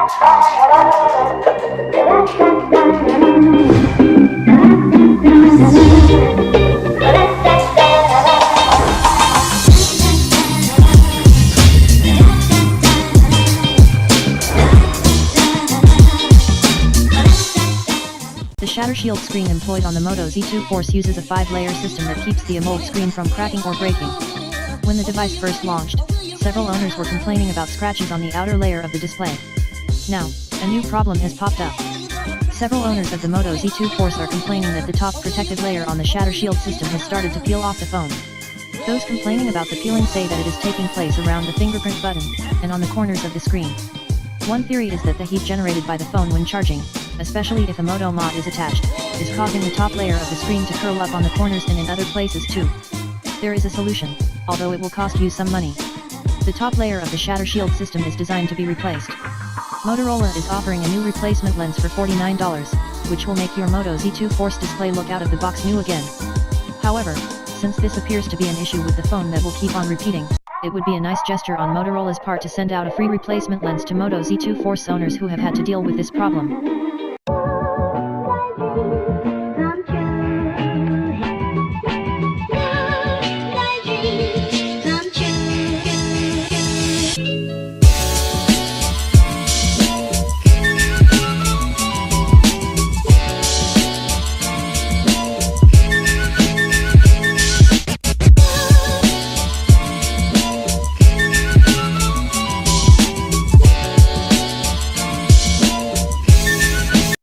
The ShatterShield screen employed on the Moto Z2 Force uses a 5-layer system that keeps the AMOLED screen from cracking or breaking. When the device first launched, several owners were complaining about scratches on the outer layer of the display. Now, a new problem has popped up. Several owners of the Moto Z2 Force are complaining that the top protective layer on the ShatterShield system has started to peel off the phone. Those complaining about the peeling say that it is taking place around the fingerprint button, and on the corners of the screen. One theory is that the heat generated by the phone when charging, especially if a Moto mod is attached, is causing the top layer of the screen to curl up on the corners and in other places too. There is a solution, although it will cost you some money. The top layer of the ShatterShield system is designed to be replaced. Motorola is offering a new replacement lens for $49, which will make your Moto Z2 Force display look out of the box new again. However, since this appears to be an issue with the phone that will keep on repeating, it would be a nice gesture on Motorola's part to send out a free replacement lens to Moto Z2 Force owners who have had to deal with this problem.